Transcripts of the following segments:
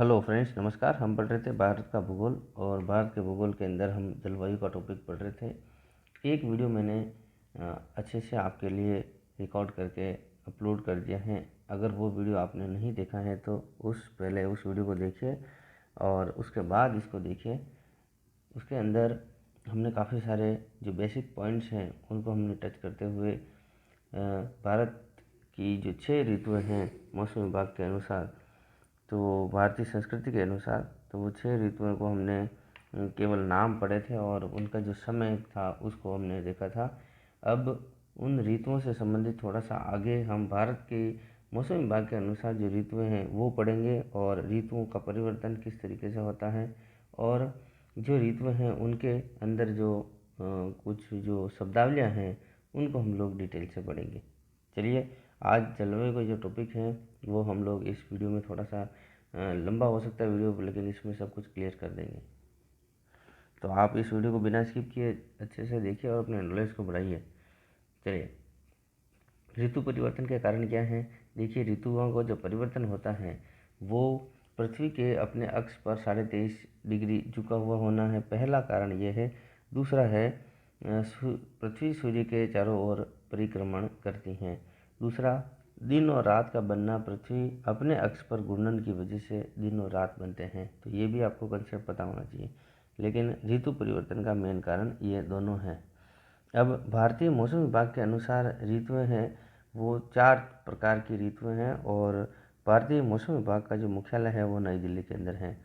Hello friends, नमस्कार। हम पढ़ रहे थे भारत का भूगोल, और भारत के भूगोल के अंदर हम जलवायु का टॉपिक पढ़ रहे थे। एक वीडियो मैंने अच्छे से आपके लिए रिकॉर्ड करके अपलोड कर दिया है। अगर वो वीडियो आपने नहीं देखा है तो पहले उस वीडियो को देखिए और उसके बाद इसको देखिए। उसके अंदर हमने काफ़ी सारे जो बेसिक पॉइंट्स हैं उनको हमने टच करते हुए भारत की जो 6 ऋतुएं हैं मौसम विभाग के अनुसार, तो भारतीय संस्कृति के अनुसार, तो वो 6 ऋतुओं को हमने केवल नाम पढ़े थे और उनका जो समय था उसको हमने देखा था। अब उन ऋतुओं से संबंधित थोड़ा सा आगे हम भारत के मौसम विभाग के अनुसार जो ऋतुएं हैं वो पढ़ेंगे और ऋतुओं का परिवर्तन किस तरीके से होता है, और जो ऋतुएं हैं उनके अंदर जो कुछ जो शब्दावलियाँ हैं उनको हम लोग डिटेल से पढ़ेंगे। चलिए, आज जलवायु का जो टॉपिक है वो हम लोग इस वीडियो में थोड़ा सा लंबा हो सकता है वीडियो, लेकिन इसमें सब कुछ क्लियर कर देंगे। तो आप इस वीडियो को बिना स्किप किए अच्छे से देखिए और अपने नॉलेज को बढ़ाइए। चलिए, ऋतु परिवर्तन के कारण क्या है। देखिए, ऋतुओं का जो परिवर्तन होता है वो पृथ्वी के अपने अक्ष पर 23.5 डिग्री झुका हुआ होना है, पहला कारण ये है। दूसरा है पृथ्वी सूर्य के चारों ओर परिक्रमण करती हैं। दूसरा, दिन और रात का बनना, पृथ्वी अपने अक्ष पर घूर्णन की वजह से दिन और रात बनते हैं। तो ये भी आपको कंसेप्ट पता होना चाहिए, लेकिन ऋतु परिवर्तन का मेन कारण ये दोनों हैं। अब भारतीय मौसम विभाग के अनुसार ऋतुएं हैं वो 4 प्रकार की ऋतुएं हैं, और भारतीय मौसम विभाग का जो मुख्यालय है वो नई दिल्ली के अंदर है।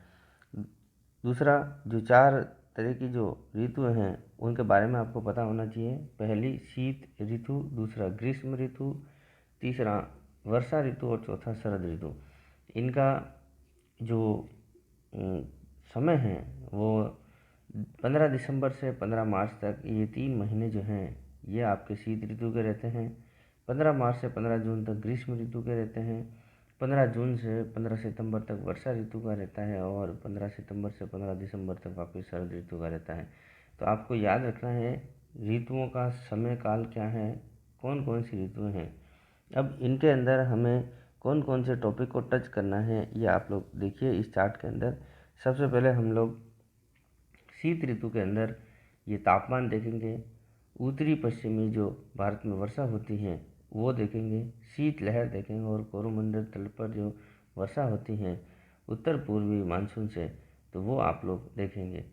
दूसरा, जो 4 तरह की जो ऋतुएं हैं उनके बारे में आपको पता होना चाहिए। पहली शीत ऋतु, दूसरा ग्रीष्म ऋतु, तीसरा वर्षा ऋतु और चौथा शरद ऋतु। इनका जो समय है वो 15 दिसंबर से 15 मार्च तक, ये 3 महीने जो हैं ये आपके शीत ऋतु के रहते हैं। 15 मार्च से 15 जून तक ग्रीष्म ऋतु के रहते हैं। 15 जून से 15 सितंबर तक वर्षा ऋतु का रहता है, और 15 सितंबर से 15 दिसंबर तक वापस शरद ऋतु का रहता है। तो आपको याद रखना है ऋतुओं का समय काल क्या है, कौन कौन सी ऋतुएं हैं। अब इनके अंदर हमें कौन कौन से टॉपिक को टच करना है ये आप लोग देखिए इस चार्ट के अंदर। सबसे पहले हम लोग शीत ऋतु के अंदर ये तापमान देखेंगे। उत्तरी पश्चिमी जो भारत में वर्षा होती है वो देखेंगे, शीत लहर देखेंगे, और कोरोमंडल तल पर जो वर्षा होती है उत्तर पूर्वी मानसून से, तो वो आप लोग देखेंगे।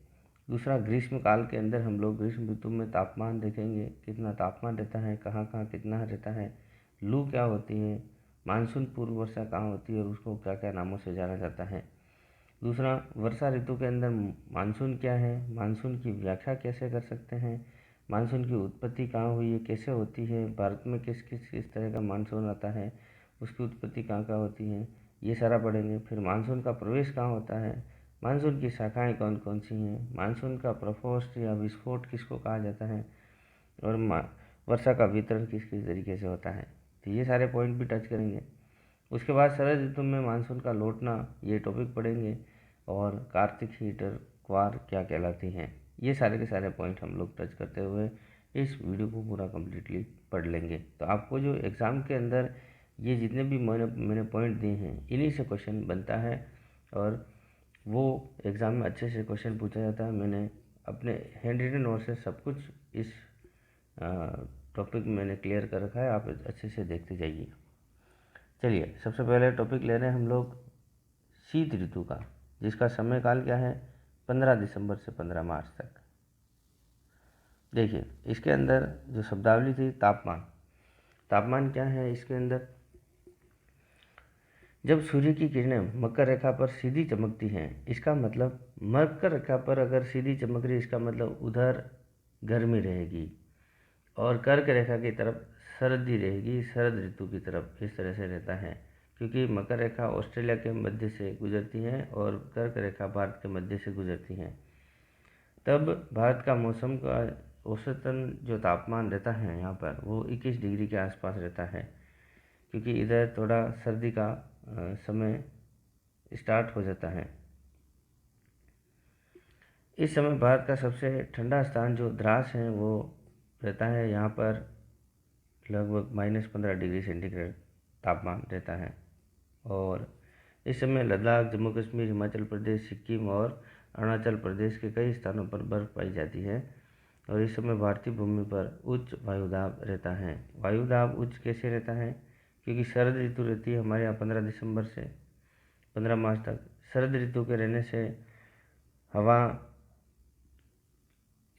दूसरा, ग्रीष्म काल के अंदर हम लोग ग्रीष्म ऋतु में तापमान देखेंगे, कितना तापमान रहता है, कहाँ कहाँ कितना रहता है, लू क्या होती है, मानसून पूर्व वर्षा कहाँ होती है और उसको क्या क्या नामों से जाना जाता है। दूसरा, वर्षा ऋतु के अंदर मानसून क्या है, मानसून की व्याख्या कैसे कर सकते हैं, मानसून की उत्पत्ति कहाँ हुई है, कैसे होती है, भारत में किस किस किस तरह का मानसून आता है, उसकी उत्पत्ति कहाँ कहाँ होती है, ये सारा पढ़ेंगे। फिर मानसून का प्रवेश कहाँ होता है, मानसून की शाखाएं कौन कौन सी हैं, मानसून का प्रकोष्ठ या विस्फोट किसको कहा जाता है, और वर्षा का वितरण किस किस तरीके से होता है। तो ये सारे पॉइंट भी टच करेंगे। उसके बाद शरद ऋतु में मानसून का लौटना, ये टॉपिक पढ़ेंगे, और कार्तिक हीटर क्वार क्या कहलाती हैं। ये सारे के सारे पॉइंट हम लोग टच करते हुए इस वीडियो को पूरा कम्प्लीटली पढ़ लेंगे। तो आपको जो एग्ज़ाम के अंदर ये जितने भी मैंने पॉइंट दिए हैं इन्हीं से क्वेश्चन बनता है, और वो एग्ज़ाम में अच्छे से क्वेश्चन पूछा जाता है। मैंने अपने हैंड रिटन नोट से सब कुछ इस टॉपिक में मैंने क्लियर कर रखा है, आप अच्छे से देखते जाइए। चलिए, सबसे पहले टॉपिक ले रहे हैं हम लोग शीत ऋतु का, जिसका समय काल क्या है, 15 दिसंबर से 15 मार्च तक। देखिए, इसके अंदर जो शब्दावली थी तापमान, तापमान क्या है इसके अंदर। जब सूर्य की किरणें मकर रेखा पर सीधी चमकती हैं, इसका मतलब मकर रेखा पर अगर सीधी चमक रही, इसका मतलब उधर गर्मी रहेगी, और कर्क रेखा की तरफ सर्दी रहेगी, शरद ऋतु की तरफ, इस तरह से रहता है। क्योंकि मकर रेखा ऑस्ट्रेलिया के मध्य से गुजरती है और कर्क रेखा भारत के मध्य से गुजरती है। तब भारत का मौसम का औसतन जो तापमान रहता है यहाँ पर वो 21 डिग्री के आसपास रहता है, क्योंकि इधर थोड़ा सर्दी का समय स्टार्ट हो जाता है। इस समय भारत का सबसे ठंडा स्थान जो द्रास है वो रहता है, यहाँ पर लगभग -15 डिग्री सेंटीग्रेड तापमान रहता है। और इस समय लद्दाख, जम्मू कश्मीर, हिमाचल प्रदेश, सिक्किम और अरुणाचल प्रदेश के कई स्थानों पर बर्फ़ पाई जाती है और इस समय भारतीय भूमि पर उच्च वायुदाब रहता है। वायुदाब उच्च कैसे रहता है? क्योंकि शरद ऋतु रहती है हमारे यहाँ 15 दिसंबर से 15 मार्च तक। शरद ऋतु के रहने से हवा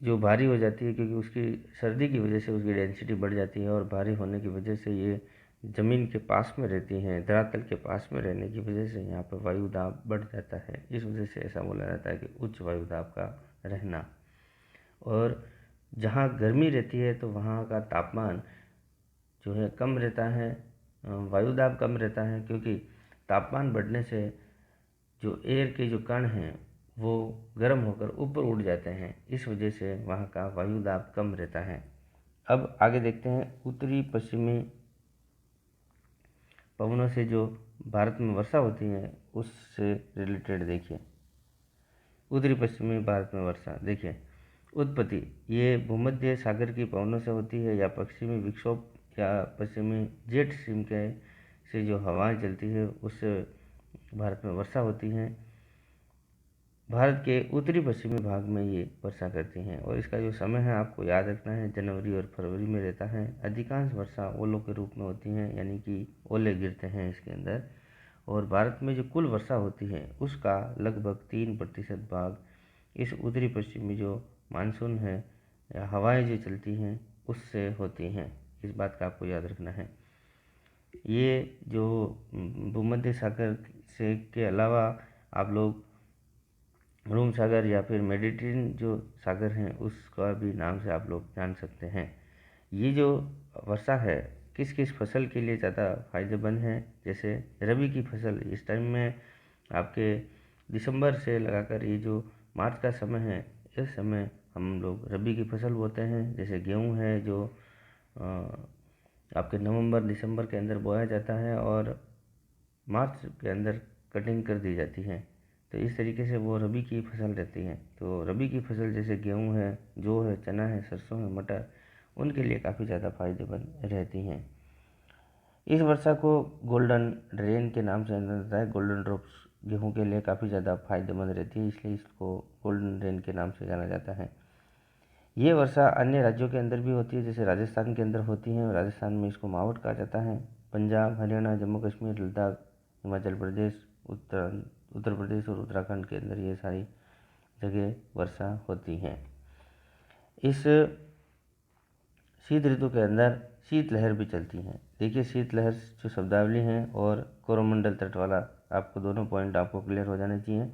जो भारी हो जाती है, क्योंकि उसकी सर्दी की वजह से उसकी डेंसिटी बढ़ जाती है और भारी होने की वजह से ये ज़मीन के पास में रहती हैं, धरातल के पास में रहने की वजह से यहाँ पर वायुदाब बढ़ जाता है। इस वजह से ऐसा बोला जाता है कि उच्च वायुदाब का रहना। और जहाँ गर्मी रहती है तो वहाँ का तापमान जो है कम रहता है, वायुदाब कम रहता है, क्योंकि तापमान बढ़ने से जो एयर के जो कण हैं वो गर्म होकर ऊपर उड़ जाते हैं। इस वजह से वहाँ का वायुदाब कम रहता है। अब आगे देखते हैं उत्तरी पश्चिमी पवनों से जो भारत में वर्षा होती है उससे रिलेटेड देखिए। उत्तरी पश्चिमी भारत में वर्षा देखिए। उत्पत्ति ये भूमध्य सागर की पवनों से होती है या पश्चिमी विक्षोभ या पश्चिमी जेट स्ट्रीम के से जो हवाएं चलती है उससे भारत में वर्षा होती है। भारत के उत्तरी पश्चिमी भाग में ये वर्षा करती हैं और इसका जो समय है आपको याद रखना है, जनवरी और फरवरी में रहता है। अधिकांश वर्षा ओलों के रूप में होती हैं, यानी कि ओले गिरते हैं इसके अंदर। और भारत में जो कुल वर्षा होती है उसका लगभग 3% भाग इस उत्तरी पश्चिमी जो मानसून है या हवाएं जो चलती हैं उससे होती हैं। इस बात का आपको याद रखना है। ये जो भूमध्य सागर से के अलावा आप लोग रूम सागर या फिर मेडिटेरियन जो सागर हैं उसका भी नाम से आप लोग जान सकते हैं। ये जो वर्षा है किस किस फसल के लिए ज़्यादा फायदेमंद है? जैसे रबी की फसल इस टाइम में आपके दिसंबर से लगाकर ये जो मार्च का समय है, इस समय हम लोग रबी की फसल बोते हैं। जैसे गेहूँ है जो आपके नवंबर दिसंबर के अंदर बोया जाता है और मार्च के अंदर कटिंग कर दी जाती है। तो इस तरीके से वो रबी की फसल रहती है। तो रबी की फसल जैसे गेहूँ है, जौ है, चना है, सरसों है, मटर, उनके लिए काफ़ी ज़्यादा फायदेमंद रहती हैं। इस वर्षा को गोल्डन रेन के नाम से जाना जाता है। गोल्डन ड्रॉप्स गेहूँ के लिए काफ़ी ज़्यादा फायदेमंद रहती है, इसलिए इसको गोल्डन रेन के नाम से जाना जाता है। ये वर्षा अन्य राज्यों के अंदर भी होती है, जैसे राजस्थान के अंदर होती है। राजस्थान में इसको मावठ कहा जाता है। पंजाब, हरियाणा, जम्मू कश्मीर, लद्दाख, हिमाचल प्रदेश, उत्तर प्रदेश और उत्तराखंड के अंदर ये सारी जगह वर्षा होती है। इस शीत ऋतु के अंदर शीत लहर भी चलती है। देखिए शीत लहर जो शब्दावली है और कोरोमंडल तट वाला, आपको दोनों पॉइंट आपको क्लियर हो जाने चाहिए।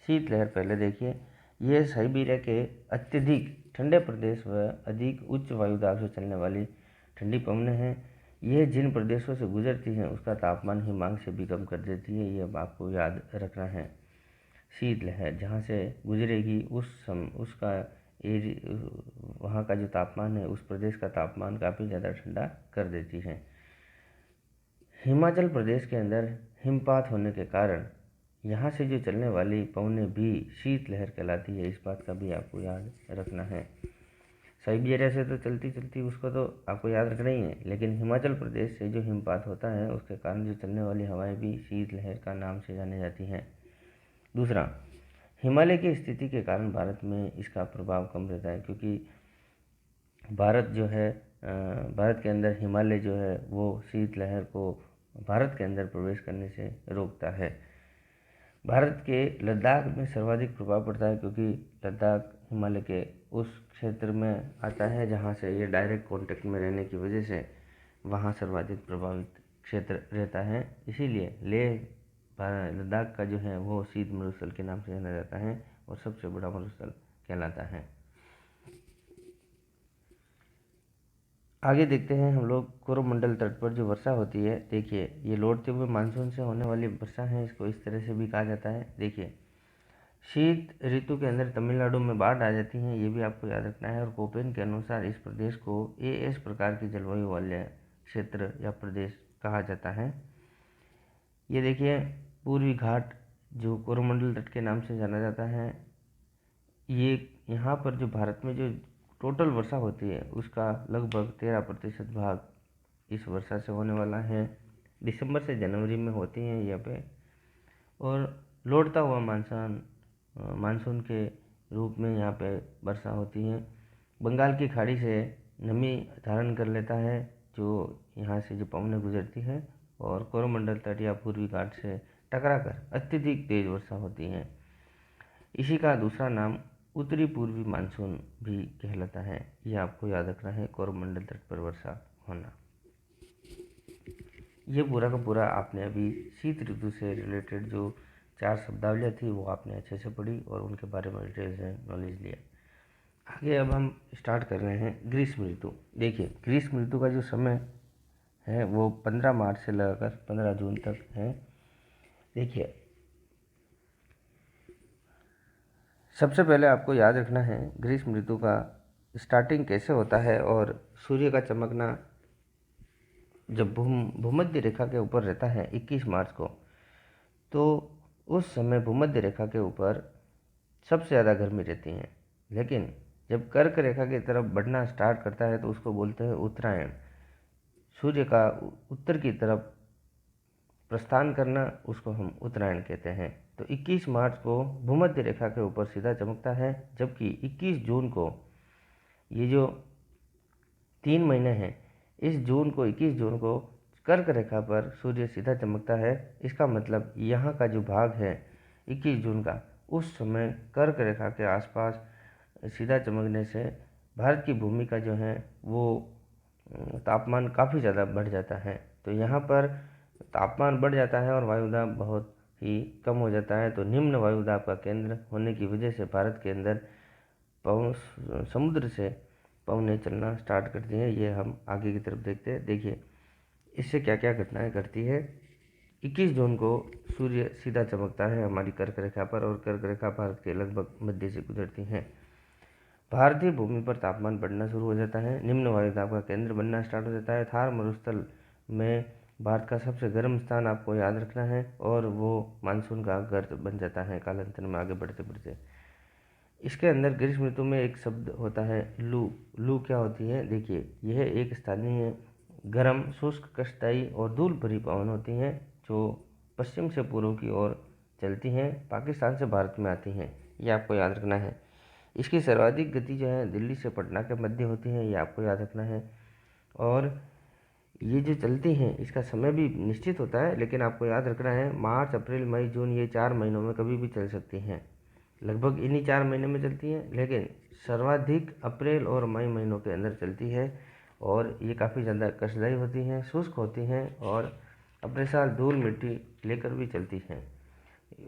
शीत लहर पहले देखिए, ये साइबेरिया के अत्यधिक ठंडे प्रदेश व अधिक उच्च वायुदाब से चलने वाली ठंडी पवनें हैं। यह जिन प्रदेशों से गुजरती हैं उसका तापमान हिमांक से भी कम कर देती है, ये अब आपको याद रखना है। शीत लहर जहाँ से गुजरेगी उसका वहाँ का जो तापमान है उस प्रदेश का तापमान काफ़ी ज़्यादा ठंडा कर देती है। हिमाचल प्रदेश के अंदर हिमपात होने के कारण यहाँ से जो चलने वाली पवनें भी शीत लहर कहलाती है। इस बात का भी आपको याद रखना है। साइबेरिया से तो चलती चलती उसको तो आपको याद रखना ही है, लेकिन हिमाचल प्रदेश से जो हिमपात होता है उसके कारण जो चलने वाली हवाएं भी शीत लहर का नाम से जानी जाती हैं। दूसरा, हिमालय की स्थिति के कारण भारत में इसका प्रभाव कम रहता है, क्योंकि भारत जो है भारत के अंदर हिमालय जो है वो शीत लहर को भारत के अंदर प्रवेश करने से रोकता है। भारत के लद्दाख में सर्वाधिक प्रभाव पड़ता है, क्योंकि लद्दाख हिमालय के उस क्षेत्र में आता है जहाँ से ये डायरेक्ट कांटेक्ट में रहने की वजह से वहाँ सर्वाधिक प्रभावित क्षेत्र रहता है। इसीलिए लेह लद्दाख का जो है वो शीत मरुस्थल के नाम से जाना जाता है और सबसे बड़ा मरुस्थल कहलाता है। आगे देखते हैं हम लोग कोरोमंडल तट पर जो वर्षा होती है। देखिए ये लौटते हुए मानसून से होने वाली वर्षा है, इसको इस तरह से भी कहा जाता है। देखिए शीत ऋतु के अंदर तमिलनाडु में बाढ़ आ जाती है, ये भी आपको याद रखना है। और कोपेन के अनुसार इस प्रदेश को एएस प्रकार की जलवायु वाले क्षेत्र या प्रदेश कहा जाता है। ये देखिए पूर्वी घाट जो कोरोमंडल तट के नाम से जाना जाता है, ये यहाँ पर जो भारत में जो टोटल वर्षा होती है उसका लगभग 13% भाग इस वर्षा से होने वाला है। दिसंबर से जनवरी में होती हैं यहाँ पे। और लौटता हुआ मानसून के रूप में यहाँ पे वर्षा होती है। बंगाल की खाड़ी से नमी धारण कर लेता है जो यहाँ से जो पवनें गुजरती है और कोरोमंडल तट या पूर्वी घाट से टकराकर अत्यधिक तेज वर्षा होती है। इसी का दूसरा नाम उत्तरी पूर्वी मानसून भी कहलाता है। ये आपको याद रखना है, कोरोमंडल तट पर वर्षा होना। ये पूरा का पूरा आपने अभी शीत ऋतु से रिलेटेड जो 4 शब्दावलियाँ थी वो आपने अच्छे से पढ़ी और उनके बारे में डिटेल से नॉलेज लिया। आगे अब हम स्टार्ट कर रहे हैं ग्रीष्म ऋतु। देखिए, ग्रीष्म ऋतु का जो समय है वो 15 मार्च से लगाकर 15 जून तक है। देखिए, सबसे पहले आपको याद रखना है ग्रीष्म ऋतु का स्टार्टिंग कैसे होता है। और सूर्य का चमकना जब भूमध्य रेखा के ऊपर रहता है 21 मार्च को, तो उस समय भूमध्य रेखा के ऊपर सबसे ज़्यादा गर्मी रहती है। लेकिन जब कर्क रेखा की तरफ बढ़ना स्टार्ट करता है तो उसको बोलते हैं उत्तरायण। सूर्य का उत्तर की तरफ प्रस्थान करना उसको हम उत्तरायण कहते हैं। तो 21 मार्च को भूमध्य रेखा के ऊपर सीधा चमकता है, जबकि 21 जून को, ये जो 3 महीने हैं, इस जून को 21 जून को कर्क रेखा पर सूर्य सीधा चमकता है। इसका मतलब यहाँ का जो भाग है 21 जून का, उस समय कर्क रेखा के आसपास सीधा चमकने से भारत की भूमि का जो है वो तापमान काफ़ी ज़्यादा बढ़ जाता है। तो यहाँ पर तापमान बढ़ जाता है और वायुदाब बहुत ही कम हो जाता है। तो निम्न वायुदाब का केंद्र होने की वजह से भारत के अंदर समुद्र से पवनें चलना स्टार्ट करती हैं। ये हम आगे की तरफ देखते हैं। देखिए, इससे क्या क्या घटनाएं घटती है। 21 जून को सूर्य सीधा चमकता है हमारी कर्क रेखा पर और कर्क रेखा भारत के लगभग मध्य से गुजरती है। भारतीय भूमि पर तापमान बढ़ना शुरू हो जाता है, निम्न वायुदाब का केंद्र बनना स्टार्ट हो जाता है। थार मरुस्थल में भारत का सबसे गर्म स्थान आपको याद रखना है और वो मानसून का गर्त बन जाता है कालांतर में आगे बढ़ते बढ़ते। इसके अंदर ग्रीष्म ऋतु में एक शब्द होता है लू। लू क्या होती है? देखिए, यह एक स्थानीय गर्म, शुष्क, कष्टदायी और धूल भरी पवन होती हैं जो पश्चिम से पूर्व की ओर चलती हैं, पाकिस्तान से भारत में आती हैं। ये आपको याद रखना है। इसकी सर्वाधिक गति जो है दिल्ली से पटना के मध्य होती है, ये आपको याद रखना है। और ये जो चलती हैं इसका समय भी निश्चित होता है, लेकिन आपको याद रखना है मार्च, अप्रैल, मई, जून, ये 4 महीनों में कभी भी चल सकती हैं। लगभग इन्हीं 4 महीने में चलती हैं, लेकिन सर्वाधिक अप्रैल और मई महीनों के अंदर चलती है। और ये काफ़ी ज़्यादा कष्टदायी होती हैं, शुष्क होती हैं और अपने साथ धूल मिट्टी लेकर भी चलती हैं।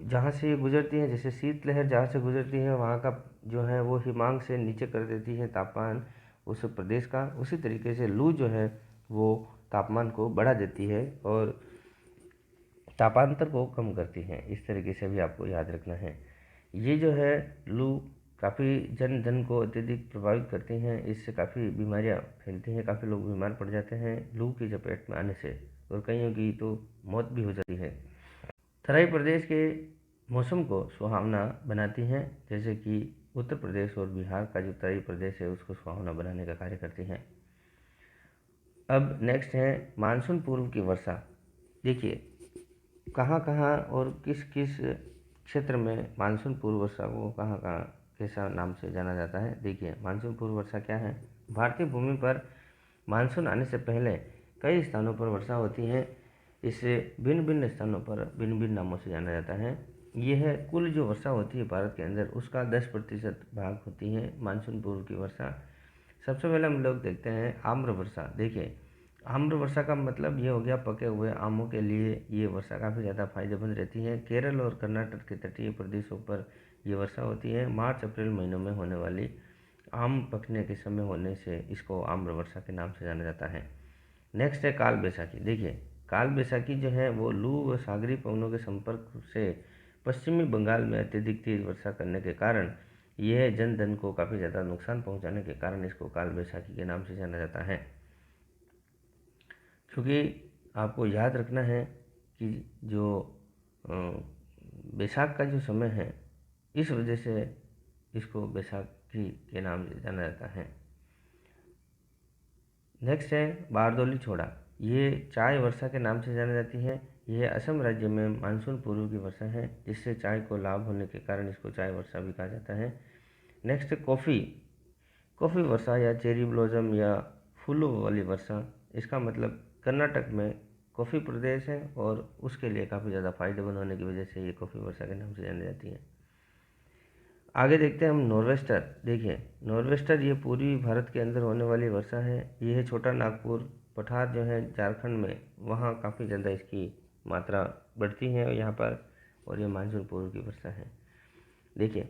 जहाँ से ये गुजरती हैं, जैसे शीतलहर जहाँ से गुजरती है वहाँ का जो है वो हिमांक से नीचे कर देती है तापमान उस प्रदेश का। उसी तरीके से लू जो है वो तापमान को बढ़ा देती है और तापांतर को कम करती है। इस तरीके से भी आपको याद रखना है। ये जो है लू काफ़ी जन जन को अत्यधिक प्रभावित करती हैं, इससे काफ़ी बीमारियां फैलती हैं, काफ़ी लोग बीमार पड़ जाते हैं लू की चपेट में आने से, और कईयों की तो मौत भी हो जाती है। तराई प्रदेश के मौसम को सुहावना बनाती हैं, जैसे कि उत्तर प्रदेश और बिहार का जो तराई प्रदेश है उसको सुहावना बनाने का कार्य करती हैं। अब नेक्स्ट है मानसून पूर्व की वर्षा। देखिए, कहाँ कहाँ और किस किस क्षेत्र में मानसून पूर्व वर्षा को कहाँ कहाँ कैसा नाम से जाना जाता है। देखिए, मानसून पूर्व वर्षा क्या है। भारतीय भूमि पर मानसून आने से पहले कई स्थानों पर वर्षा होती है। इसे भिन्न भिन्न स्थानों पर भिन्न भिन्न नामों से जाना जाता है। यह कुल जो वर्षा होती है भारत के अंदर उसका 10% भाग होती है मानसून पूर्व की वर्षा। सबसे पहले हम लोग देखते हैं आम्र वर्षा। देखिए, आम्र वर्षा का मतलब ये हो गया पके हुए आमों के लिए ये वर्षा काफ़ी ज़्यादा फायदेमंद रहती है। केरल और कर्नाटक के तटीय प्रदेशों पर यह वर्षा होती है। मार्च अप्रैल महीनों में होने वाली आम पकने के समय होने से इसको आम्र वर्षा के नाम से जाना जाता है। नेक्स्ट है काल बैसाखी। देखिए, काल बैसाखी जो है वो लू व सागरी पवनों के संपर्क से पश्चिमी बंगाल में अत्यधिक तेज वर्षा करने के कारण यह जन धन को काफ़ी ज़्यादा नुकसान पहुंचाने के कारण इसको काल बैसाखी के नाम से जाना जाता है। क्योंकि आपको याद रखना है कि जो बैसाख का जो समय है इस वजह से इसको बैसाखी के नाम से जाना जाता है। नेक्स्ट है बारदोली छोड़ा। ये चाय वर्षा के नाम से जानी जाती है। यह असम राज्य में मानसून पूर्व की वर्षा है, जिससे चाय को लाभ होने के कारण इसको चाय वर्षा भी कहा जाता है। नेक्स्ट कॉफ़ी वर्षा या चेरी ब्लॉसम या फूलों वाली वर्षा, इसका मतलब कर्नाटक में कॉफ़ी प्रदेश है और उसके लिए काफ़ी ज़्यादा फायदेमंद होने की वजह से ये कॉफ़ी वर्षा के नाम से जानी जाती है। आगे देखते हैं हम नॉर्वेस्टर। देखिए नॉर्वेस्टर ये पूर्वी भारत के अंदर होने वाली वर्षा है। यह छोटा नागपुर पठार जो है झारखंड में, वहाँ काफ़ी ज़्यादा इसकी मात्रा बढ़ती है यहाँ पर, और ये मानसून पूर्व की वर्षा है। देखिए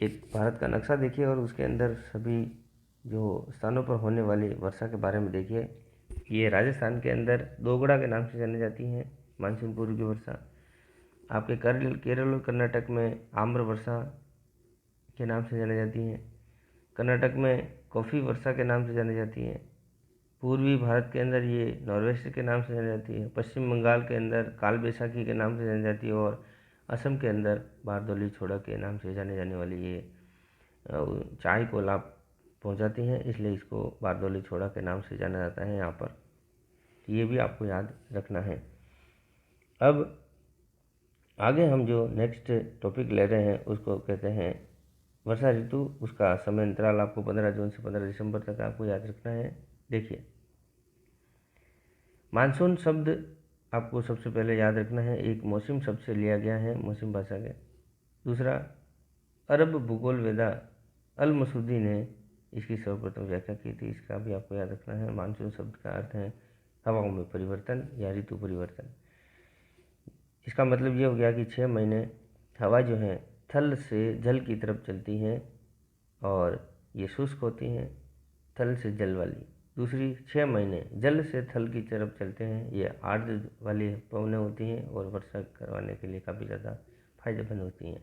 एक भारत का नक्शा देखिए और उसके अंदर सभी जो स्थानों पर होने वाली वर्षा के बारे में देखिए। ये राजस्थान के अंदर दोगड़ा के नाम से जानी जाती है मानसून पूर्व की वर्षा। आपके केरल और कर्नाटक में आम्र वर्षा के नाम से जानी जाती है। कर्नाटक में कॉफ़ी वर्षा के नाम से जानी जाती है। पूर्वी भारत के अंदर ये नॉर्वेस्टर के नाम से जानी जाती है। पश्चिम बंगाल के अंदर काल बैसाखी के नाम से जानी जाती है, और असम के अंदर बारदोली छोड़ा के नाम से जाने जाने वाली ये चाय को लाभ पहुंचाती हैं, इसलिए इसको बारदोली छोड़ा के नाम से जाना जाता है यहाँ पर। तो ये भी आपको याद रखना है। अब आगे हम जो नेक्स्ट टॉपिक ले रहे हैं उसको कहते हैं वर्षा ऋतु। उसका समय अंतराल आपको 15 जून से 15 दिसंबर तक आपको याद रखना है। देखिए मानसून शब्द आपको सबसे पहले याद रखना है, एक मौसम शब्द से लिया गया है, मौसम भाषा के। दूसरा, अरब भूगोल वेदा अल मसूदी ने इसकी सर्वप्रथम व्याख्या की थी, इसका भी आपको याद रखना है। मानसून शब्द का अर्थ है हवाओं में परिवर्तन या ऋतु परिवर्तन। इसका मतलब ये हो गया कि 6 महीने हवा जो है थल से जल की तरफ चलती हैं और ये शुष्क होती हैं, थल से जल वाली। दूसरी 6 महीने जल से थल की तरफ चलते हैं, ये आर्द्र वाली पवनें होती हैं और वर्षा करवाने के लिए काफ़ी ज़्यादा फायदेमंद होती हैं।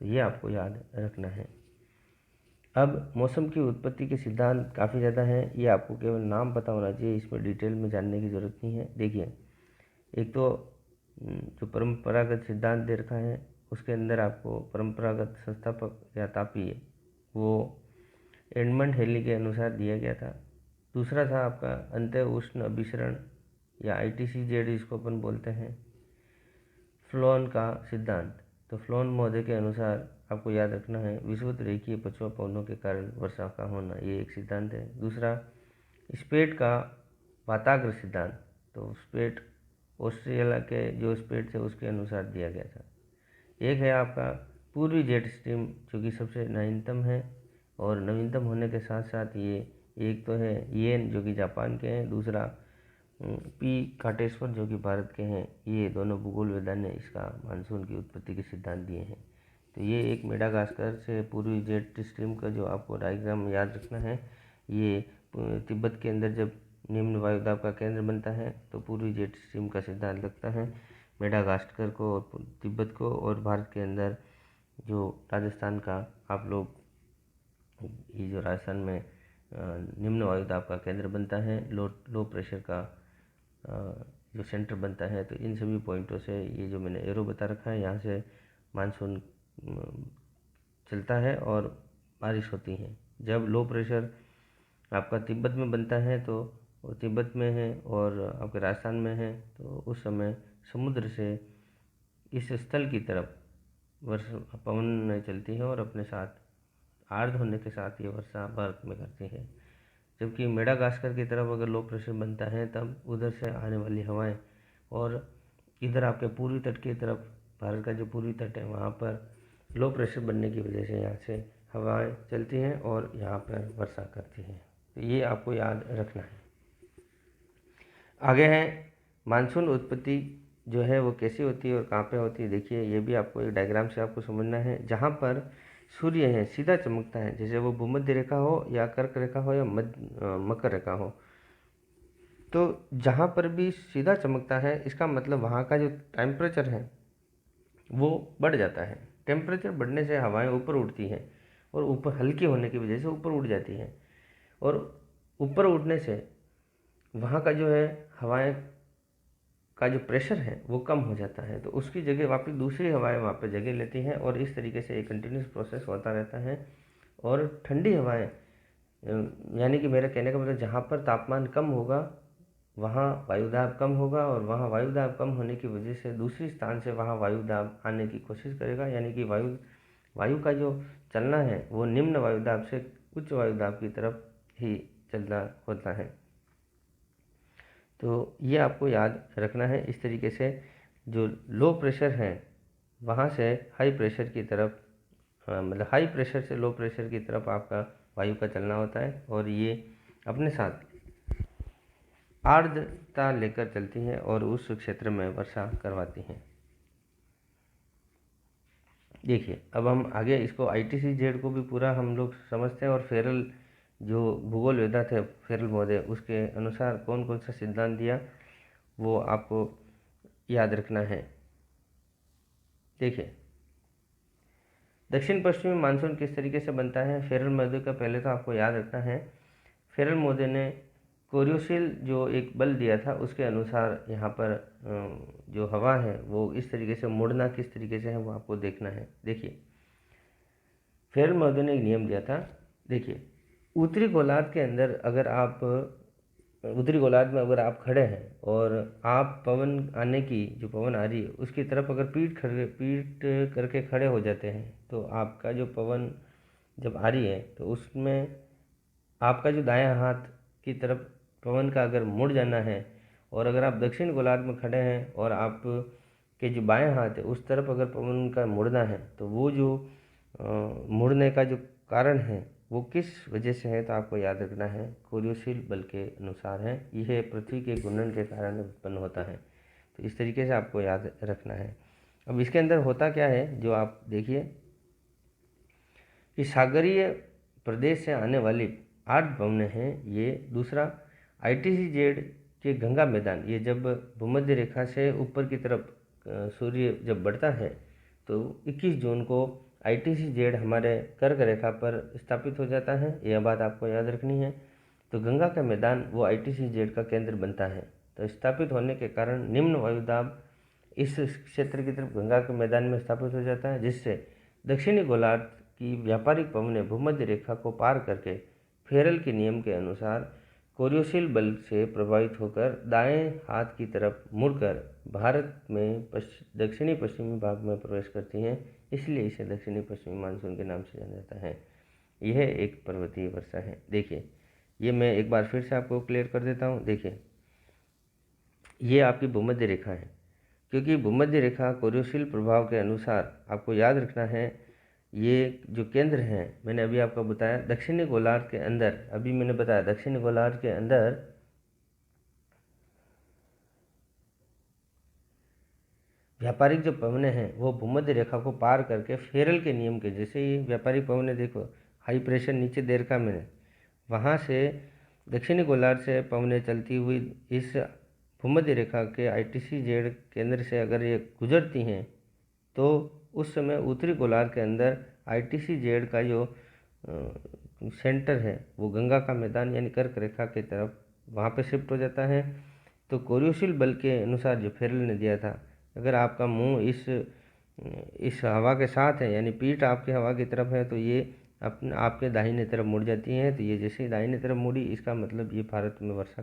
तो ये आपको याद रखना है। अब मौसम की उत्पत्ति के सिद्धांत काफ़ी ज़्यादा हैं, ये आपको केवल नाम पता होना चाहिए, इसमें डिटेल में जानने की ज़रूरत नहीं है। देखिए एक तो जो परंपरागत सिद्धांत दे रखा है उसके अंदर आपको परंपरागत संस्थापक या तापीय वो एडमंड हेली के अनुसार दिया गया था। दूसरा था आपका अंत्य उष्ण अभिसरण या ITCZ इसको अपन बोलते हैं, फ्लोन का सिद्धांत। तो फ्लोन महोदय के अनुसार आपको याद रखना है विषुवत रेखीय पछुआ पवनों के कारण वर्षा का होना, ये एक सिद्धांत है। दूसरा स्पेट का वाताग्र सिद्धांत, तो स्पेट ऑस्ट्रेलिया के जो स्पेट थे उसके अनुसार दिया गया था। एक है आपका पूर्वी जेट स्ट्रीम जो कि सबसे नवीनतम है, और नवीनतम होने के साथ साथ ये एक तो है येन जो कि जापान के हैं, दूसरा पी काटेश्वर जो कि भारत के हैं। ये दोनों भूगोल वेदा ने इसका मानसून की उत्पत्ति के सिद्धांत दिए हैं। तो ये एक मेडागास्कर से पूर्वी जेट स्ट्रीम का जो आपको डायग्राम याद रखना है, ये तिब्बत के अंदर जब निम्न वायुदाब का केंद्र बनता है तो पूर्वी जेट स्ट्रीम का सिद्धांत लगता है मेडागास्कर को और तिब्बत को, और भारत के अंदर जो राजस्थान का आप लोग ये जो राजस्थान में निम्न वायुदाब का केंद्र बनता है, लो प्रेशर का जो सेंटर बनता है, तो इन सभी पॉइंटों से ये जो मैंने एरो बता रखा है यहाँ से मानसून चलता है और बारिश होती है। जब लो प्रेशर आपका तिब्बत में बनता है तो वो तिब्बत में है और आपके राजस्थान में है, तो उस समय समुद्र से इस स्थल की तरफ वर्षा पवन चलती है और अपने साथ आर्द्र होने के साथ ये वर्षा भारत में करती है। जबकि मेडागास्कर की तरफ अगर लो प्रेशर बनता है तब उधर से आने वाली हवाएं, और इधर आपके पूर्वी तट की तरफ भारत का जो पूर्वी तट है वहाँ पर लो प्रेशर बनने की वजह से यहाँ से हवाएं चलती हैं और यहाँ पर वर्षा करती हैं। तो ये आपको याद रखना है। आगे है मानसून उत्पत्ति जो है वो कैसी होती है और कहाँ पे होती है। देखिए ये भी आपको एक डायग्राम से आपको समझना है। जहाँ पर सूर्य है सीधा चमकता है, जैसे वो भूमध्य रेखा हो या कर्क रेखा हो या मकर रेखा हो, तो जहाँ पर भी सीधा चमकता है इसका मतलब वहाँ का जो टेम्परेचर है वो बढ़ जाता है। टेम्परेचर बढ़ने से हवाएं ऊपर उठती हैं और ऊपर हल्की होने की वजह से ऊपर उठ जाती हैं, और ऊपर उठने से वहाँ का जो है हवाएं का जो प्रेशर है वो कम हो जाता है, तो उसकी जगह वापस दूसरी हवाएं वहाँ पर जगह लेती हैं और इस तरीके से एक कंटिन्यूस प्रोसेस होता रहता है। और ठंडी हवाएं यानी कि मेरा कहने का मतलब जहाँ पर तापमान कम होगा वहाँ वायुदाब कम होगा और वहाँ वायुदाब कम होने की वजह से दूसरी स्थान से वहाँ वायुदाब आने की कोशिश करेगा, यानी कि वायु का जो चलना है वो निम्न वायुदाब से उच्च वायुदाब की तरफ ही चलना होता है। तो ये आपको याद रखना है। इस तरीके से जो लो प्रेशर है वहाँ से हाई प्रेशर की तरफ, मतलब हाई प्रेशर से लो प्रेशर की तरफ आपका वायु का चलना होता है और ये अपने साथ आर्द्रता लेकर चलती हैं और उस क्षेत्र में वर्षा करवाती हैं। देखिए, अब हम आगे इसको ITCZ को भी पूरा हम लोग समझते हैं और फेरल जो भूगोल वेदा थे फेरल महोदय, उसके अनुसार कौन कौन सा सिद्धांत दिया वो आपको याद रखना है। देखिए, दक्षिण पश्चिमी मानसून किस तरीके से बनता है। फेरल महोदय का पहले तो आपको याद रखना है, फेरल महोदय ने कोरियोशील जो एक बल दिया था उसके अनुसार यहाँ पर जो हवा है वो इस तरीके से मुड़ना किस तरीके से है वो आपको देखना है। देखिए, फेरल महोदय ने एक नियम दिया था। देखिए, उत्तरी गोलार्ध के अंदर अगर आप उत्तरी गोलार्ध में अगर आप खड़े हैं और आप पवन आने की जो पवन आ रही है उसकी तरफ अगर पीठ करके खड़े हो जाते हैं तो आपका जो पवन जब आ रही है तो उसमें आपका जो दायां हाथ की तरफ पवन का अगर मुड़ जाना है और अगर आप दक्षिण गोलार्ध में खड़े हैं और आप के जो बाएं हाथ है उस तरफ अगर पवन का मुड़ना है तो वो जो मुड़ने का जो कारण है वो किस वजह से है, तो आपको याद रखना है कोरियोशील बल के अनुसार है। यह पृथ्वी के घूर्णन के कारण उत्पन्न होता है। तो इस तरीके से आपको याद रखना है। अब इसके अंदर होता क्या है, जो आप देखिए कि सागरीय प्रदेश से आने वाली 8 पवनें हैं ये। दूसरा, ITCZ के गंगा मैदान, ये जब भूमध्य रेखा से ऊपर की तरफ सूर्य जब बढ़ता है तो 21 जून को ITCZ हमारे कर्क रेखा पर स्थापित हो जाता है। यह बात आपको याद रखनी है। तो गंगा का मैदान वो ITCZ का केंद्र बनता है। तो स्थापित होने के कारण निम्न वायुदाब इस क्षेत्र की तरफ गंगा के मैदान में स्थापित हो जाता है, जिससे दक्षिणी गोलार्ध की व्यापारिक पवनें भूमध्य रेखा को पार करके फेरल के नियम के अनुसार कोरियोशील बल से प्रभावित होकर दाएं हाथ की तरफ मुड़कर भारत में दक्षिणी पश्चिमी भाग में प्रवेश करती हैं। इसलिए इसे दक्षिणी पश्चिमी मानसून के नाम से जाना जाता है। यह एक पर्वतीय वर्षा है। देखिए, ये मैं एक बार फिर से आपको क्लियर कर देता हूँ। देखिए, ये आपकी भूमध्य रेखा है, क्योंकि भूमध्य रेखा कोरियोशील प्रभाव के अनुसार आपको याद रखना है ये जो केंद्र हैं, मैंने अभी आपको बताया दक्षिणी गोलार्ध के अंदर, अभी मैंने बताया दक्षिणी गोलार्ध के अंदर व्यापारिक जो पवनें हैं वो भूमध्य रेखा को पार करके फेरल के नियम के, जैसे ही व्यापारिक पवनें देखो हाई प्रेशर नीचे दे रखा मैंने, वहाँ से दक्षिणी गोलार्ध से पवनें चलती हुई इस भूमध्य रेखा के ITCZ केंद्र से अगर ये गुजरती हैं तो उस समय उत्तरी गोलार्ध के अंदर ITCZ का जो सेंटर है वो गंगा का मैदान यानी कर्क रेखा की तरफ वहाँ पे शिफ्ट हो जाता है। तो कोरियोशील बल के अनुसार जो फेरल ने दिया था, अगर आपका मुंह इस हवा के साथ है यानी पीठ आपके हवा की तरफ है तो ये आपके दाहिने तरफ मुड़ जाती है। तो ये जैसे ही दाहिने तरफ मुड़ी, इसका मतलब ये भारत में वर्षा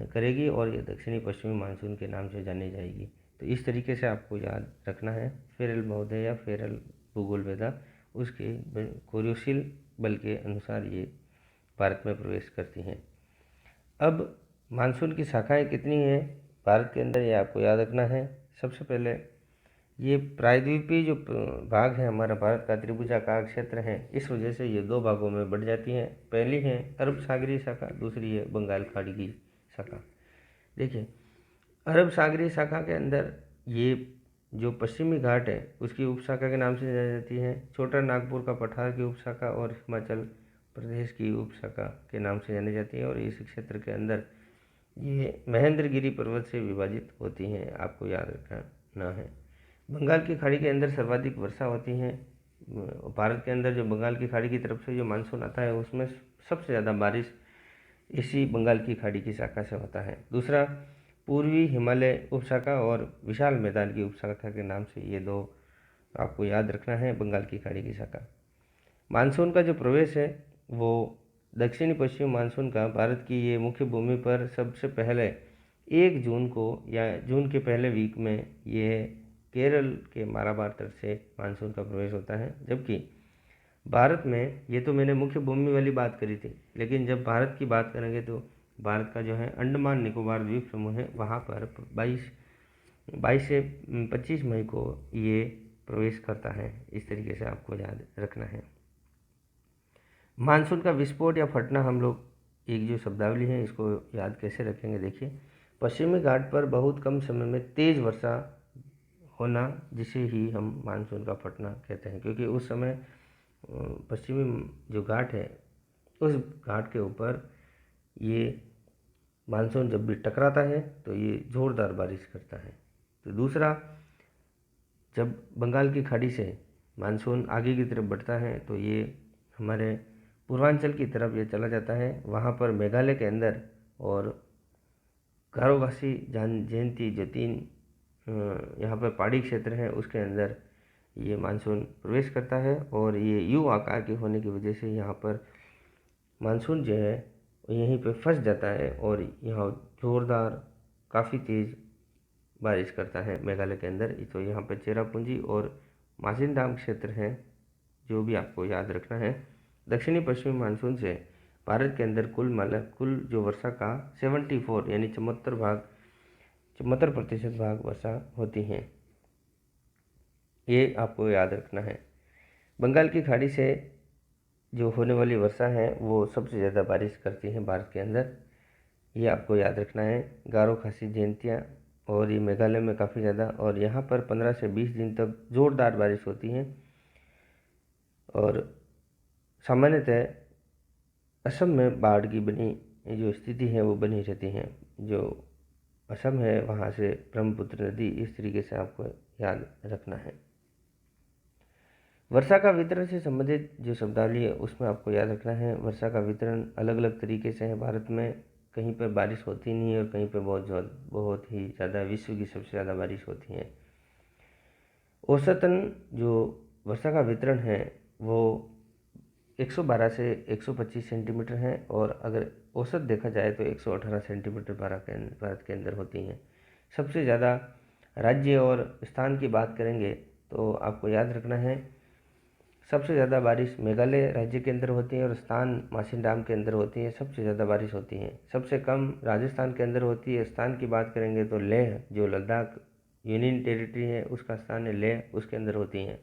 करेगी और ये दक्षिणी पश्चिमी मानसून के नाम से जानी जाएगी। तो इस तरीके से आपको याद रखना है। फेरल महोदय या फेरल भूगोल वेदा उसके कोरियोशील बल के अनुसार ये भारत में प्रवेश करती हैं। अब मानसून की शाखाएं कितनी हैं भारत के अंदर, ये आपको याद रखना है। सबसे पहले ये प्रायद्वीपीय जो भाग है हमारा भारत का, त्रिभुजाकार क्षेत्र है, इस वजह से ये 2 भागों में बढ़ जाती हैं। पहली है अरब सागरीय शाखा, दूसरी है बंगाल खाड़ी की शाखा। देखिए, अरब सागरीय शाखा के अंदर ये जो पश्चिमी घाट है उसकी उपशाखा के नाम से जानी जाती है। छोटा नागपुर का पठार की उपशाखा और हिमाचल प्रदेश की उपशाखा के नाम से जानी जाती है। और इस क्षेत्र के अंदर ये महेंद्रगिरी पर्वत से विभाजित होती हैं, आपको याद रखना है। बंगाल की खाड़ी के अंदर सर्वाधिक वर्षा होती है। भारत के अंदर जो बंगाल की खाड़ी की तरफ से जो मानसून आता है उसमें सबसे ज़्यादा बारिश इसी बंगाल की खाड़ी की शाखा से होता है। दूसरा, पूर्वी हिमालय उपशाखा और विशाल मैदान की उपशाखा के नाम से ये 2 आपको याद रखना है, बंगाल की खाड़ी की शाखा। मानसून का जो प्रवेश है वो दक्षिणी पश्चिमी मानसून का भारत की ये मुख्य भूमि पर सबसे पहले 1 जून को या जून के पहले वीक में ये केरल के मालाबार तट से मानसून का प्रवेश होता है। जबकि भारत में, ये तो मैंने मुख्य भूमि वाली बात करी थी, लेकिन जब भारत की बात करेंगे तो भारत का जो है अंडमान निकोबार द्वीप समूह है, वहाँ पर 22 से 25 मई को ये प्रवेश करता है। इस तरीके से आपको याद रखना है। मानसून का विस्फोट या फटना, हम लोग एक जो शब्दावली है इसको याद कैसे रखेंगे, देखिए। पश्चिमी घाट पर बहुत कम समय में तेज़ वर्षा होना, जिसे ही हम मानसून का फटना कहते हैं, क्योंकि उस समय पश्चिमी जो घाट है उस घाट के ऊपर ये मानसून जब भी टकराता है तो ये ज़ोरदार बारिश करता है। तो दूसरा, जब बंगाल की खाड़ी से मानसून आगे की तरफ बढ़ता है तो ये हमारे पूर्वांचल की तरफ ये चला जाता है। वहाँ पर मेघालय के अंदर और गारो खासी जयंती जो 3 यहाँ पर पहाड़ी क्षेत्र हैं उसके अंदर ये मानसून प्रवेश करता है। और ये यू आकार के होने की वजह से यहाँ पर मानसून जो है यहीं पे फंस जाता है और यहाँ ज़ोरदार काफ़ी तेज़ बारिश करता है मेघालय के अंदर। तो यहाँ पे चेरापूंजी और माजिनडाम क्षेत्र हैं जो भी आपको याद रखना है। दक्षिणी पश्चिमी मानसून से भारत के अंदर कुल जो वर्षा का 74 यानी 74% भाग वर्षा होती हैं, ये आपको याद रखना है। बंगाल की खाड़ी से जो होने वाली वर्षा है वो सबसे ज़्यादा बारिश करती है भारत के अंदर, ये आपको याद रखना है। गारो खासी जयंतियाँ और ये मेघालय में काफ़ी ज़्यादा, और यहाँ पर 15 से 20 दिन तक ज़ोरदार बारिश होती है। और सामान्यतः असम में बाढ़ की बनी जो स्थिति है वो बनी रहती है। जो असम है वहाँ से ब्रह्मपुत्र नदी, इस तरीके से आपको याद रखना है। वर्षा का वितरण से संबंधित जो शब्दावली है उसमें आपको याद रखना है, वर्षा का वितरण अलग अलग तरीके से है भारत में। कहीं पर बारिश होती नहीं है और कहीं पर बहुत ही ज़्यादा, विश्व की सबसे ज़्यादा बारिश होती है। औसतन जो वर्षा का वितरण है वो 112 से 125 सेंटीमीटर है, और अगर औसत देखा जाए तो 118 सेंटीमीटर भारत के अंदर होती हैं। सबसे ज़्यादा राज्य और स्थान की बात करेंगे तो आपको याद रखना है, सबसे ज़्यादा बारिश मेघालय राज्य के अंदर होती है और स्थान मासिनडाम के अंदर होती है, सबसे ज़्यादा बारिश होती है। सबसे कम राजस्थान के अंदर होती है। स्थान की बात करेंगे तो लेह, जो लद्दाख यूनियन टेरिटरी है उसका स्थान है लेह, उसके अंदर होती हैं।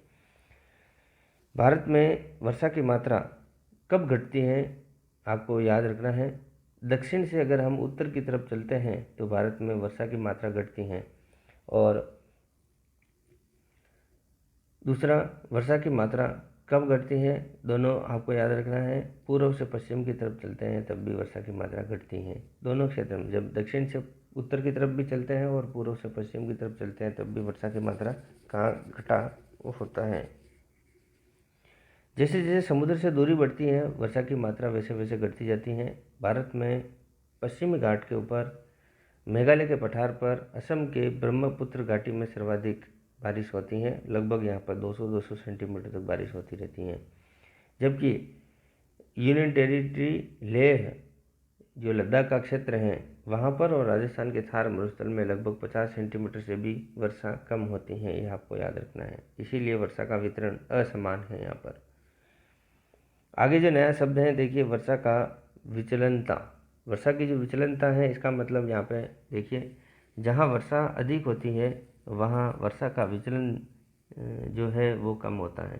भारत में वर्षा की मात्रा कब घटती है आपको याद रखना है, दक्षिण से अगर हम उत्तर की तरफ चलते हैं तो भारत में वर्षा की मात्रा घटती है। और दूसरा, वर्षा की मात्रा कब घटती है, दोनों आपको याद रखना है। पूर्व से पश्चिम की तरफ चलते हैं तब भी वर्षा की मात्रा घटती है। दोनों क्षेत्र में जब दक्षिण से उत्तर की तरफ भी चलते हैं और पूर्व से पश्चिम की तरफ चलते हैं तब भी वर्षा की मात्रा कहाँ घटा होता है। जैसे जैसे समुद्र से दूरी बढ़ती है वर्षा की मात्रा वैसे वैसे घटती जाती है। भारत में पश्चिमी घाट के ऊपर मेघालय के पठार पर असम के ब्रह्मपुत्र घाटी में सर्वाधिक बारिश होती है, लगभग यहाँ पर 200 सेंटीमीटर तक बारिश होती रहती है। जबकि यूनियन टेरिटरी लेह, जो लद्दाख का क्षेत्र है वहाँ पर, और राजस्थान के थार मरुस्थल में लगभग 50 सेंटीमीटर से भी वर्षा कम होती है, यह आपको याद रखना है। इसीलिए वर्षा का वितरण असमान है यहाँ पर। आगे जो नया शब्द है देखिए, वर्षा का विचलनता। वर्षा की जो विचलनता है इसका मतलब यहाँ पे देखिए, जहाँ वर्षा अधिक होती है वहाँ वर्षा का विचलन जो है वो कम होता है,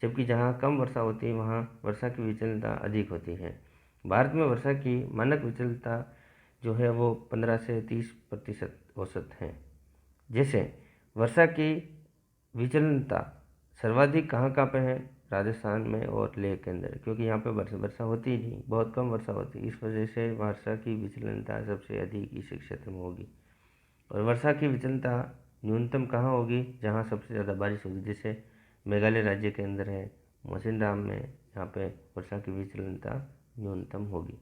जबकि जहाँ कम वर्षा होती है वहाँ वर्षा की विचलनता अधिक होती है। भारत में वर्षा की मानक विचलनता जो है वो 15 से 30% औसत है। जैसे वर्षा की विचलनता सर्वाधिक कहाँ पे है, राजस्थान में और लेह के अंदर, क्योंकि यहाँ पे वर्षा होती ही नहीं, बहुत कम वर्षा होती है। इस वजह से वर्षा की विचलनता सबसे अधिक इसी क्षेत्र में होगी। और वर्षा की विचलनता न्यूनतम कहाँ होगी, जहाँ सबसे ज़्यादा बारिश होगी, जैसे मेघालय राज्य के अंदर है मौसिनराम में, यहाँ पे वर्षा की विचलनता न्यूनतम होगी।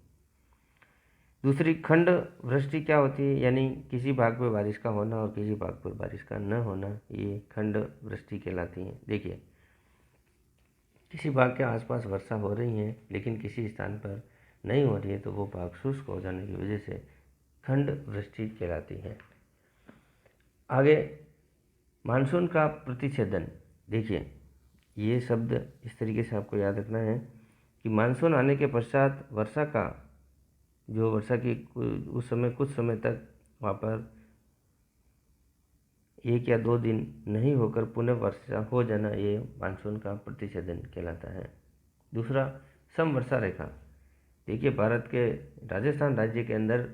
दूसरी, खंड वृष्टि क्या होती है, यानी किसी भाग पर बारिश का होना और किसी भाग पर बारिश का न होना, ये खंड वृष्टि कहलाती है। देखिए, किसी भाग के आसपास वर्षा हो रही है लेकिन किसी स्थान पर नहीं हो रही है तो वो भाग शुष्क हो जाने की वजह से खंड वृष्टि कहलाती है। आगे मानसून का प्रतिच्छेदन। देखिए ये शब्द इस तरीके से आपको याद रखना है कि मानसून आने के पश्चात वर्षा का जो वर्षा की उस समय कुछ समय तक वहाँ पर 1 या 2 दिन नहीं होकर पुनः वर्षा हो जाना, ये मानसून का प्रतिच्छेदन कहलाता है। दूसरा समवर्षा रेखा। देखिए भारत के राजस्थान राज्य के अंदर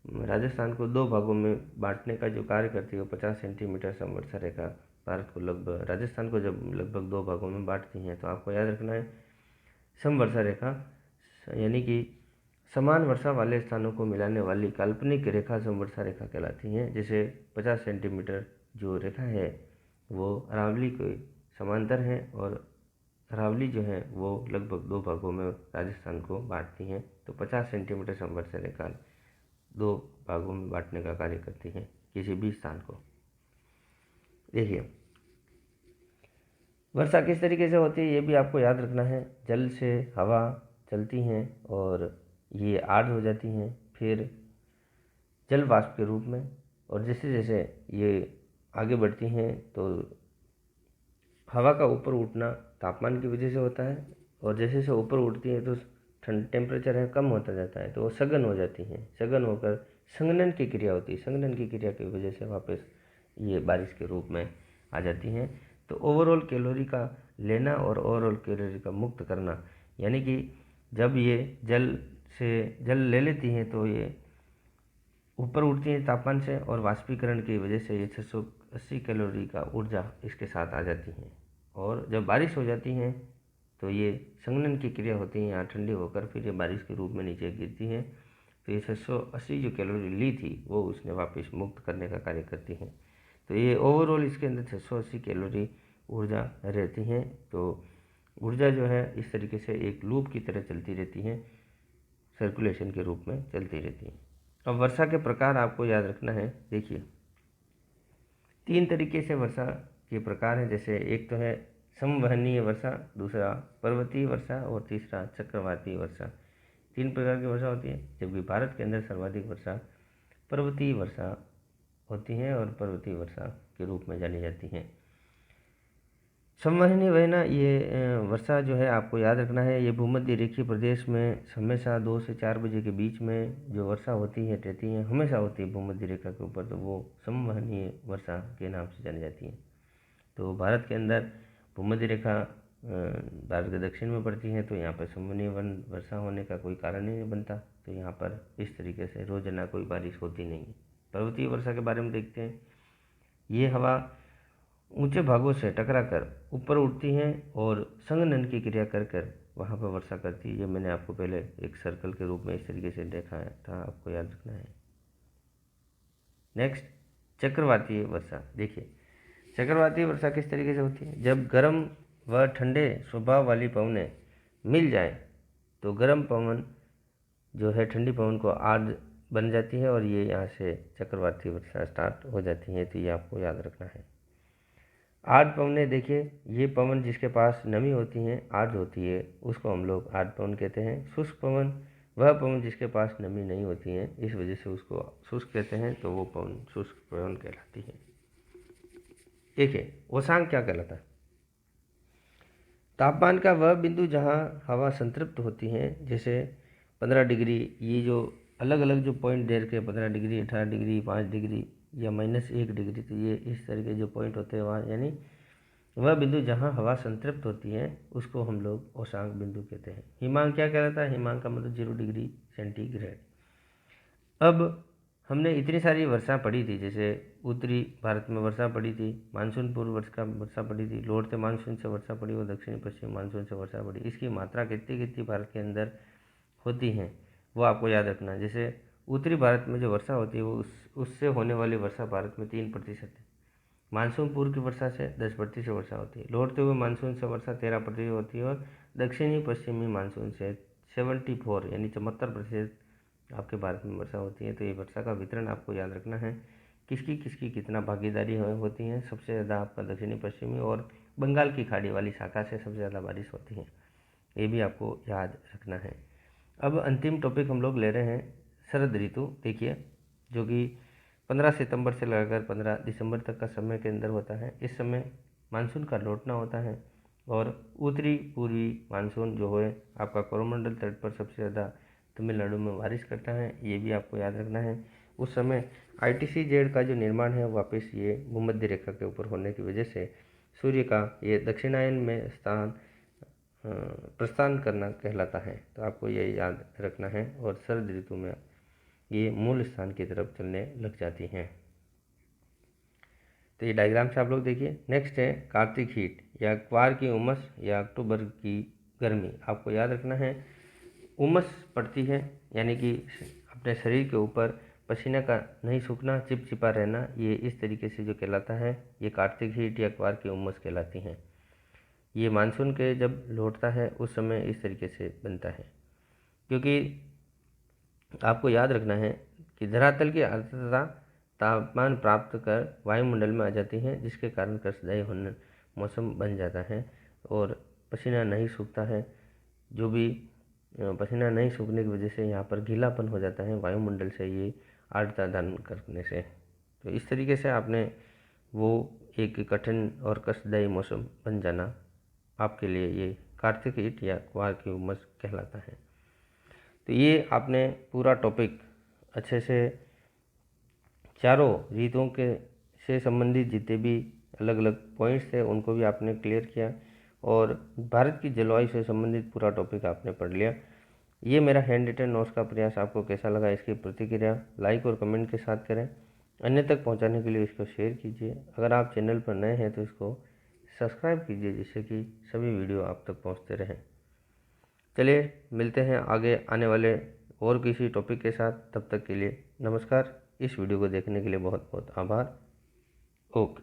राजस्थान को 2 भागों में बांटने का जो कार्य करती है वो 50 सेंटीमीटर समवर्षा रेखा भारत को लगभग राजस्थान को जब लगभग 2 भागों में बांटती हैं तो आपको याद रखना है समवर्षा रेखा यानी कि समान वर्षा वाले स्थानों को मिलाने वाली काल्पनिक रेखा समवर्षा रेखा कहलाती हैं। जैसे 50 सेंटीमीटर जो रेखा है वो अरावली के समांतर है और अरावली जो है वो लगभग 2 भागों में राजस्थान को बांटती हैं। तो 50 सेंटीमीटर समवर्षा रेखा 2 भागों में बांटने का कार्य करती है किसी भी स्थान को। देखिए वर्षा किस तरीके से होती है ये भी आपको याद रखना है। जल से हवा चलती हैं और ये आर्द्र हो जाती हैं, फिर जल वाष्प के रूप में, और जैसे जैसे ये आगे बढ़ती हैं तो हवा का ऊपर उठना तापमान की वजह से होता है और जैसे जैसे ऊपर उठती है तो ठंड टेम्परेचर है कम होता जाता है तो वो सघन हो जाती हैं। सघन होकर संघनन की क्रिया होती है, संघनन की क्रिया की वजह से वापस ये बारिश के रूप में आ जाती हैं। तो ओवरऑल कैलोरी का लेना और ओवरऑल कैलोरी का मुक्त करना, यानी कि जब ये जल से जल ले लेती हैं तो ये ऊपर उठती हैं तापमान से और वाष्पीकरण की वजह से ये 680 कैलोरी का ऊर्जा इसके साथ आ जाती हैं। और जब बारिश हो जाती हैं तो ये संघनन की क्रिया होती है, यहाँ ठंडी होकर फिर ये बारिश के रूप में नीचे गिरती हैं। तो ये 680 जो कैलोरी ली थी वो उसने वापस मुक्त करने का कार्य करती हैं। तो ये ओवरऑल इसके अंदर 680 कैलोरी ऊर्जा रहती हैं। तो ऊर्जा जो है इस तरीके से एक लूप की तरह चलती रहती है, सर्कुलेशन के रूप में चलती रहती है। अब वर्षा के प्रकार आपको याद रखना है। देखिए 3 तरीके से वर्षा के प्रकार हैं। जैसे एक तो है समवहनीय वर्षा, दूसरा पर्वतीय वर्षा और तीसरा चक्रवाती वर्षा। 3 प्रकार की वर्षा होती है, जबकि भारत के अंदर सर्वाधिक वर्षा पर्वतीय वर्षा होती है और पर्वतीय वर्षा के रूप में जानी जाती हैं। समवहनीय बहना ये वर्षा जो है आपको याद रखना है, ये भूमध्य रेखीय प्रदेश में हमेशा 2 से 4 बजे के बीच में जो वर्षा होती है रहती है, हमेशा होती है भूमध्य रेखा के ऊपर, तो वो समवहनीय वर्षा के नाम से जानी जाती है। तो भारत के अंदर भूमध्य रेखा भारत के दक्षिण में पड़ती है तो यहाँ पर समवहनीय वर्षा होने का कोई कारण ही नहीं बनता। तो यहाँ पर इस तरीके से रोजाना कोई बारिश होती नहीं है। पर्वतीय वर्षा के बारे में देखते हैं। ये हवा ऊंचे भागों से टकराकर ऊपर उठती हैं और संघनन की क्रिया कर कर वहाँ पर वर्षा करती है। ये मैंने आपको पहले एक सर्कल के रूप में इस तरीके से देखा है था, आपको याद रखना है। नेक्स्ट चक्रवातीय वर्षा। देखिए चक्रवातीय वर्षा किस तरीके से होती है। जब गर्म व ठंडे स्वभाव वाली पवनें मिल जाए तो गर्म पवन जो है ठंडी पवन को आर्द्र बन जाती है और ये यहाँ से चक्रवातीय वर्षा स्टार्ट हो जाती है। तो ये आपको याद रखना है। आर्द्र पवनें, देखिए ये पवन जिसके पास नमी होती है आर्द्र होती है उसको हम लोग आर्द्र पवन कहते हैं। शुष्क पवन वह पवन जिसके पास नमी नहीं होती है, इस वजह से उसको शुष्क कहते हैं, तो वो पवन शुष्क पवन कहलाती है। देखिए ओसांग क्या कहलाता है। तापमान का वह बिंदु जहाँ हवा संतृप्त होती है, जैसे 15 डिग्री, ये जो अलग अलग जो पॉइंट दे रखे 15 डिग्री 18 डिग्री 5 डिग्री या -1 डिग्री, तो ये इस तरह के जो पॉइंट होते हैं वहाँ, यानी वह बिंदु जहाँ हवा संतृप्त होती है उसको हम लोग ओसांग बिंदु कहते हैं। हिमांक क्या कहलाता है। हिमांक का मतलब 0 डिग्री सेंटीग्रेड। अब हमने इतनी सारी वर्षा पड़ी थी, जैसे उत्तरी भारत में वर्षा पड़ी थी, मानसून पूर्व वर्षा पड़ी थी, लौटते मानसून से वर्षा पड़ी, वो दक्षिणी पश्चिम मानसून से वर्षा पड़ी। इसकी मात्रा कितनी कितनी भारत के अंदर होती हैं वो आपको याद रखना है। जैसे उत्तरी भारत में जो वर्षा होती है वो उससे होने वाली वर्षा भारत में 3% है। मानसून पूर्व की वर्षा से 10% वर्षा होती है। लौटते हुए मानसून से वर्षा 13% होती है और दक्षिणी पश्चिमी मानसून से 74 यानी 74% आपके भारत में वर्षा होती है। तो ये वर्षा का वितरण आपको याद रखना है, किसकी किसकी कितना भागीदारी होती है। सबसे ज़्यादा आपका दक्षिणी पश्चिमी और बंगाल की खाड़ी वाली शाखा से सबसे ज़्यादा बारिश होती है, ये भी आपको याद रखना है। अब अंतिम टॉपिक हम लोग ले रहे हैं शरद ऋतु। देखिए, जो कि 15 सितंबर से लगाकर 15 दिसंबर तक का समय के अंदर होता है। इस समय मानसून का लौटना होता है और उत्तरी पूर्वी मानसून जो है आपका कोरोमंडल तट पर सबसे ज़्यादा तमिलनाडु में बारिश करता है, ये भी आपको याद रखना है। उस समय ITCZ का जो निर्माण है वापस ये भूमध्य रेखा के ऊपर होने की वजह से सूर्य का ये दक्षिणायन में प्रस्थान करना कहलाता है, तो आपको ये याद रखना है। और शरद ऋतु में ये मूल स्थान की तरफ चलने लग जाती हैं। तो ये डायग्राम से आप लोग देखिए। नेक्स्ट है कार्तिक हीट या क्वार की उमस या अक्टूबर की गर्मी। आपको याद रखना है, उमस पड़ती है यानी कि अपने शरीर के ऊपर पसीने का नहीं सूखना, चिपचिपा रहना, ये इस तरीके से जो कहलाता है ये कार्तिक हीट या क्वार की उमस कहलाती हैं। ये मानसून के जब लौटता है उस समय इस तरीके से बनता है, क्योंकि आपको याद रखना है कि धरातल की आर्द्रता तापमान प्राप्त कर वायुमंडल में आ जाती है, जिसके कारण कष्टदायी होने मौसम बन जाता है और पसीना नहीं सूखता है। जो भी पसीना नहीं सूखने की वजह से यहाँ पर गीलापन हो जाता है वायुमंडल से ये आर्द्रता धारण करने से। तो इस तरीके से आपने वो एक कठिन और कष्टदायी मौसम बन जाना आपके लिए ये कार्तिक हीट या क्वार की उमस कहलाता है। तो ये आपने पूरा टॉपिक अच्छे से चारों ऋतुओं के से संबंधित जितने भी अलग अलग पॉइंट्स थे उनको भी आपने क्लियर किया और भारत की जलवायु से संबंधित पूरा टॉपिक आपने पढ़ लिया। ये मेरा हैंड रिटन नोट्स का प्रयास आपको कैसा लगा, इसकी प्रतिक्रिया लाइक और कमेंट के साथ करें। अन्य तक पहुंचाने के लिए इसको शेयर कीजिए। अगर आप चैनल पर नए हैं तो इसको सब्सक्राइब कीजिए, जिससे कि सभी वीडियो आप तक पहुंचते रहें। चलिए मिलते हैं आगे आने वाले और किसी टॉपिक के साथ। तब तक के लिए नमस्कार। इस वीडियो को देखने के लिए बहुत बहुत आभार। ओके।